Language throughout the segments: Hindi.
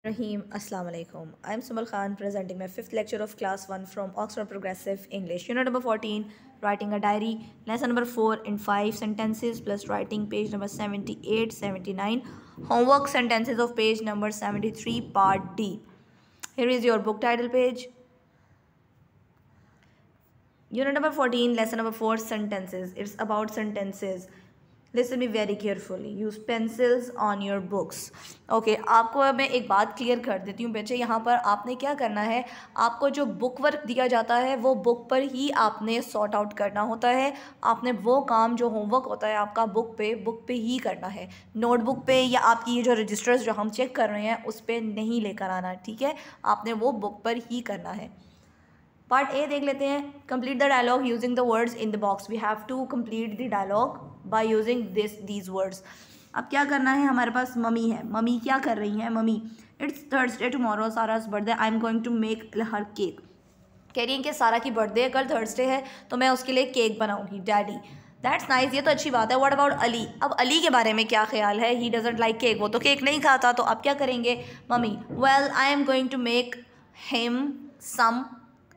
Rahim, Assalamu alaikum. I'm Sumal Khan presenting my fifth lecture of class 1 from Oxford Progressive English. Unit number 14, writing a diary. Lesson number 4 in 5 sentences plus writing page number 78, 79. Homework sentences of page number 73, part D. Here is your book title page. Unit number 14, lesson number 4, sentences. It's about sentences. Listen me very carefully. Use pencils on your books. Okay, आपको मैं एक बात क्लियर कर देती हूँ बच्चे. यहाँ पर आपने क्या करना है, आपको जो बुक वर्क दिया जाता है वो बुक पर ही आपने सॉर्ट आउट करना होता है. आपने वो काम जो होमवर्क होता है आपका बुक पे ही करना है. नोटबुक पे या आपकी ये जो रजिस्टर्स जो हम चेक कर रहे हैं उस पर नहीं लेकर आना. ठीक है, आपने वो बुक पर ही करना है. पार्ट ए देख लेते हैं. Complete the dialogue using the words in the box. We have to complete the dialogue by using these words. अब क्या करना है, हमारे पास मम्मी है. मम्मी क्या कर रही हैं? Mummy, it's Thursday tomorrow Sara's birthday, I am going to make her cake. कह रही हैं कि सारा की बर्थडे है, कल थर्सडे है तो मैं उसके लिए केक बनाऊंगी. डैडी, दैट्स नाइस, ये तो अच्छी बात है. What about Ali? अब अली के बारे में क्या ख्याल है? ही डजंट लाइक केक, वो तो केक नहीं खाता. तो अब क्या करेंगे? Mummy, well I am going to make him some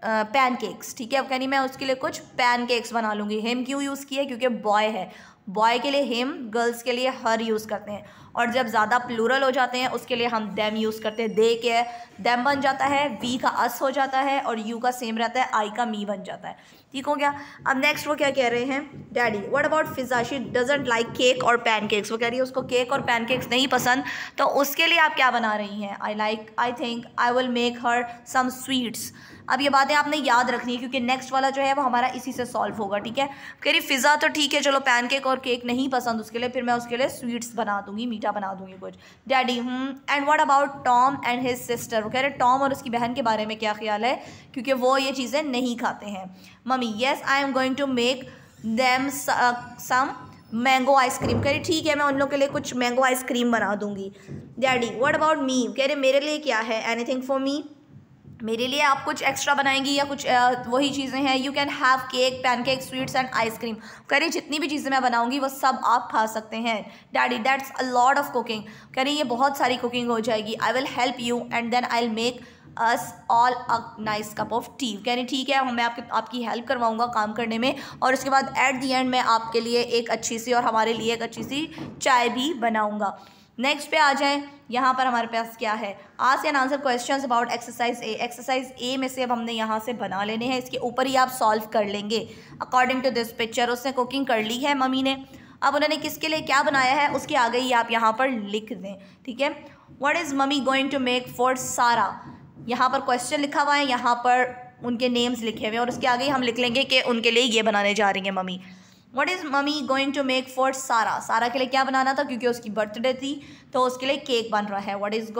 pancakes. ठीक है, अब कह रही मैं उसके लिए कुछ पैनकेक्स बना लूँगी. हिम क्यों यूज़ किया? क्योंकि बॉय है. बॉय के लिए हिम, गर्ल्स के लिए हर यूज़ करते हैं. और जब ज़्यादा प्लूरल हो जाते हैं उसके लिए हम देम यूज़ करते हैं. दे के देम बन जाता है, वी का अस हो जाता है और यू का सेम रहता है, आई का मी बन जाता है. ठीक हो गया. अब नेक्स्ट वो क्या कह रहे हैं? Daddy, what about Fiza? She doesn't like cake और पैनकेक्स. वो कह रही है उसको केक और पैनकेक्स नहीं पसंद, तो उसके लिए आप क्या बना रही हैं? I think I will make her some sweets. अब ये बातें आपने याद रखनी है क्योंकि नेक्स्ट वाला जो है वो हमारा इसी से सॉल्व होगा. ठीक है, कह रही फ़िज़ा तो ठीक है, चलो पैनकेक और केक नहीं पसंद उसके लिए, फिर मैं उसके लिए स्वीट्स बना दूंगी, मीठा बना दूंगी कुछ. Daddy, and what about Tom and his sister? वो कह रहे टॉम और उसकी बहन के बारे में क्या ख्याल है, क्योंकि वो ये चीज़ें नहीं खाते हैं. Mummy, yes I am going to make them some mango ice cream. कह रही ठीक है, मैं उन लोग के लिए कुछ मैंगो आइसक्रीम बना दूंगी. Daddy, what about me? कह रहे मेरे लिए क्या है? Anything for me? मेरे लिए आप कुछ एक्स्ट्रा बनाएंगी या कुछ वही चीज़ें हैं? You can have cake, pancake, sweets and ice cream. कह जितनी भी चीज़ें मैं बनाऊंगी वो सब आप खा सकते हैं. Daddy, that's a lot of cooking. कह रही ये बहुत सारी कुकिंग हो जाएगी. I will help you and then I will make us all a nice cup of tea. कह रही ठीक है, मैं आपकी हेल्प करवाऊंगा काम करने में और उसके बाद एट दी एंड मैं आपके लिए एक अच्छी सी और हमारे लिए एक अच्छी सी चाय भी बनाऊंगा. नेक्स्ट पे आ जाएं. यहाँ पर हमारे पास क्या है? Ask and answer questions about exercise A. Exercise ए में से अब हमने यहाँ से बना लेने हैं, इसके ऊपर ही आप सॉल्व कर लेंगे अकॉर्डिंग टू दिस पिक्चर. उसने कुकिंग कर ली है मम्मी ने. अब उन्होंने किसके लिए क्या बनाया है उसके आगे ही आप यहाँ पर लिख दें. ठीक है, what is mummy going to make for Sara? यहाँ पर क्वेश्चन लिखा हुआ है, यहाँ पर उनके नेम्स लिखे हुए हैं और उसके आगे ही हम लिख लेंगे कि उनके लिए ये बनाने जा रही हैं mummy. What is mummy going to make for Sara? Sara के लिए क्या बनाना था? क्योंकि उसकी बर्थडे थी तो उसके लिए केक बन रहा है. What is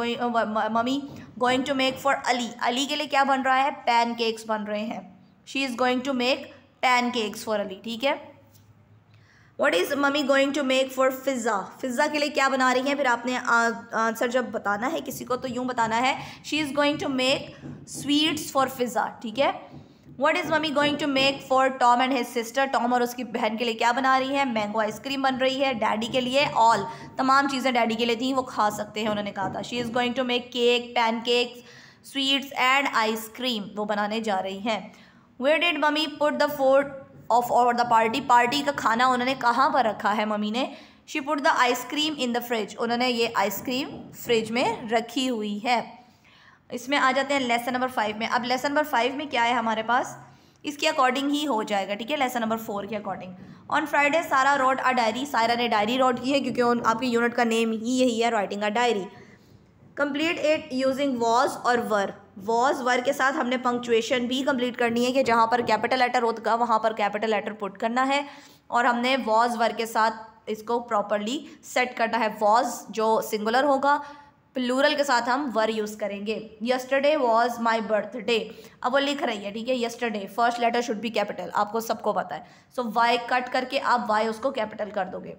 mummy going to make for Ali? Ali के लिए क्या बन रहा है? पैन केक्स बन रहे हैं. She is going to make pancakes for Ali. ठीक है. What is mummy going to make for Fiza? Fiza के लिए क्या बना रही हैं? फिर आपने आंसर जब बताना है किसी को तो यूँ बताना है, she is going to make sweets for Fiza. ठीक है. What is mummy going to make for Tom and his sister? Tom और उसकी बहन के लिए क्या बना रही है? मैंगो आइसक्रीम बन रही है. डैडी के लिए ऑल तमाम चीज़ें डैडी के लिए थी, वो खा सकते हैं उन्होंने कहा था. She is going to make cake, pancakes, sweets and ice cream, वो बनाने जा रही हैं. Where did mummy put the food of or the party? Party का खाना उन्होंने कहाँ पर रखा है मम्मी ने? She put the ice cream in the fridge. उन्होंने ये आइसक्रीम फ्रिज में रखी हुई है. इसमें आ जाते हैं लेसन नंबर 5 में. अब लेसन नंबर 5 में क्या है हमारे पास, इसके अकॉर्डिंग ही हो जाएगा. ठीक है, लेसन नंबर 4 के अकॉर्डिंग. ऑन फ्राइडे सारा रोट अ डायरी. सारा ने डायरी रोट की है क्योंकि आपकी यूनिट का नेम ही यही है, writing a diary. Complete it using was और वर. वॉज वर के साथ हमने पंक्चुएशन भी कंप्लीट करनी है कि जहाँ पर कैपिटल लेटर होगा वहाँ पर कैपिटल लेटर पुट करना है और हमने वॉज वर के साथ इसको प्रॉपरली सेट करना है. वॉज जो सिंगुलर होगा, प्लूरल के साथ हम वर यूज़ करेंगे. Yesterday was my birthday. अब वो लिख रही है. ठीक है, yesterday first letter should be capital, आपको सबको पता है. सो वाई कट करके आप वाई उसको कैपिटल कर दोगे.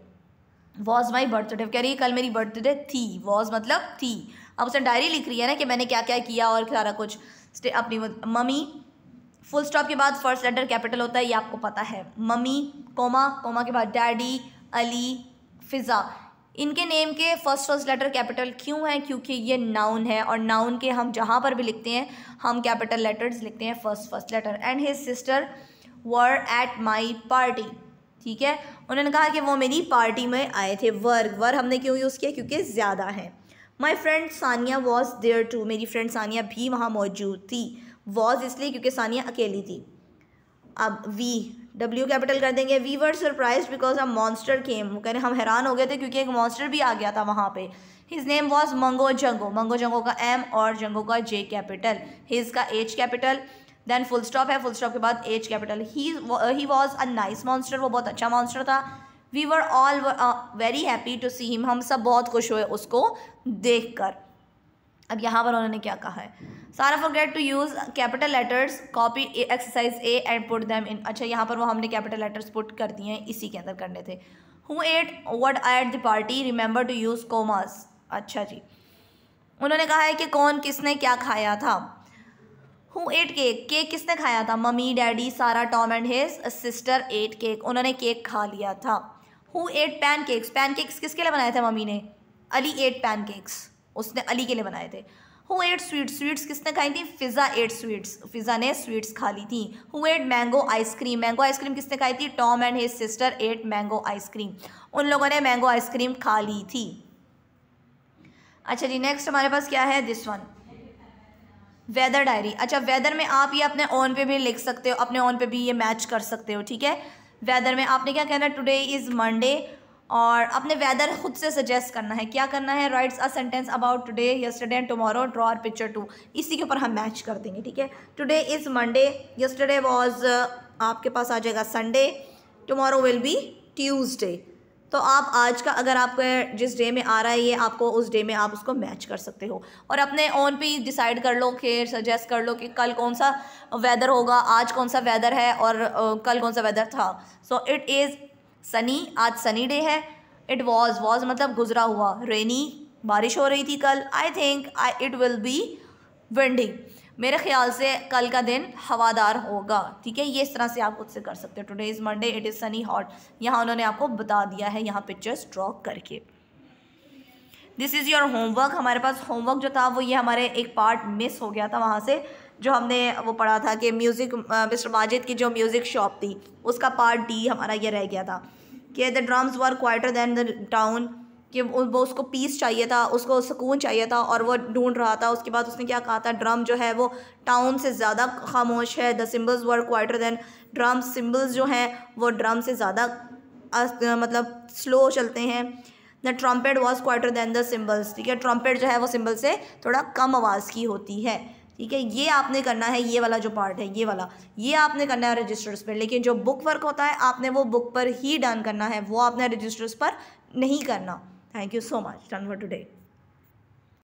वॉज माई बर्थडे, कह रही है कल मेरी बर्थडे थी. वॉज मतलब थी. अब उसे डायरी लिख रही है ना कि मैंने क्या क्या किया और सारा कुछ अपनी. मम्मी, फुल स्टॉप के बाद फर्स्ट लेटर कैपिटल होता है, ये आपको पता है. मम्मी, कोमा, कोमा के बाद डैडी, अली, फ़िज़ा. इनके नेम के फर्स्ट लेटर कैपिटल क्यों है? क्योंकि ये नाउन है और नाउन के हम जहाँ पर भी लिखते हैं हम कैपिटल लेटर्स लिखते हैं first letter. And his sister were at my party, ठीक है, उन्होंने कहा कि वो मेरी पार्टी में आए थे। वर हमने क्यों यूज़ किया? क्योंकि ज़्यादा है। My friend Sania was there too, मेरी फ्रेंड सानिया भी वहाँ मौजूद थी। वॉज इसलिए क्योंकि सानिया अकेली थी। अब W कैपिटल कर देंगे। We were surprise because a monster came, वो कह रहे हम हैरान हो गए थे क्योंकि एक मॉन्स्टर भी आ गया था वहाँ पे। His name was Mango Jango, Mango Jango का M और जंगो का J कैपिटल, हिज का H capital, then full stop है, फुल स्टॉप के बाद H capital. He was a nice monster, वो बहुत अच्छा मॉन्स्टर था। We were all very happy to see him, हम सब बहुत खुश हुए उसको देख कर। अब यहाँ पर उन्होंने क्या कहा है? Sara forget to use capital letters, copy exercise A and put them in. अच्छा, यहाँ पर वो हमने कैपिटल लेटर्स पुट कर दिए हैं, इसी के अंदर करने थे। Who ate what at the party, remember to use commas. अच्छा जी, उन्होंने कहा है कि कौन किसने क्या खाया था। हु एट केक, केक किसने खाया था? Mummy, daddy, Sara, Tom and his sister ate cake, उन्होंने केक खा लिया था। हु एट पैनकेक्स, पैनकेक्स किसके लिए बनाए थे मम्मी ने? अली एट पैनकेक्स, उसने अली के लिए बनाए थे। हु एट स्वीट्स, स्वीट्स किसने खाई थी? फिज़ा एट स्वीट्स, फिज़ा ने स्वीट्स खा ली थी। Who ate mango ice cream, mango ice cream किसने खाई थी? Tom and his sister ate mango ice cream, उन लोगों ने मैंगो आइसक्रीम खा ली थी। अच्छा जी, नेक्स्ट हमारे पास क्या है? This one, weather diary. अच्छा, वेदर में आप ये अपने ऑन पे भी लिख सकते हो, अपने ऑन पे भी ये मैच कर सकते हो, ठीक है। वेदर में आपने क्या कहना है? टुडे इज़ मंडे, और अपने वेदर खुद से सजेस्ट करना है। क्या करना है? Writes a sentence about today, yesterday and tomorrow, draw a picture too, इसी के ऊपर हम मैच कर देंगे, ठीक है। Today is Monday, yesterday was आपके पास आ जाएगा Sunday, tomorrow will be Tuesday. तो आप आज का अगर आपके जिस डे में आ रहा है ये आपको उस डे में आप उसको मैच कर सकते हो, और अपने ऑन पे डिसाइड कर लो कि सजेस्ट कर लो कि कल कौन सा वेदर होगा, आज कौन सा वेदर है और कल कौन सा वेदर था। सो इट इज़ सनी, आज सनी डे है। इट वॉज मतलब गुजरा हुआ। रेनी, बारिश हो रही थी कल। I think it will be windy, मेरे ख्याल से कल का दिन हवादार होगा, ठीक है। ये इस तरह से आप खुद से कर सकते हो। Today is Monday, it is Sunny hot, यहाँ उन्होंने आपको बता दिया है यहाँ पिक्चर्स ड्रॉ करके। This is your homework. हमारे पास होमवर्क जो था वो ये हमारे एक पार्ट मिस हो गया था वहाँ से, जो हमने वो पढ़ा था कि म्यूज़िक, मिस्टर माजिद की जो म्यूज़िक शॉप थी उसका पार्ट D हमारा ये रह गया था कि the drums were quieter than the town, कि वो उसको पीस चाहिए था, उसको सुकून चाहिए था और वो ढूंढ रहा था। उसके बाद उसने क्या कहा था? ड्रम जो है वो टाउन से ज़्यादा खामोश है। The cymbals were quieter than drum, cymbals जो हैं वो ड्रम से ज़्यादा मतलब स्लो चलते हैं। The trumpet was quieter than the cymbals, ठीक है। ट्रम्पेट जो है वो सिम्बल से थोड़ा कम आवाज़ की होती है, ठीक है। ये आपने करना है, ये वाला जो पार्ट है ये वाला, ये आपने करना है रजिस्टर्स पर, लेकिन जो बुक वर्क होता है आपने वो बुक पर ही डन करना है, वो आपने रजिस्टर्स पर नहीं करना। Thank you so much. Done for today.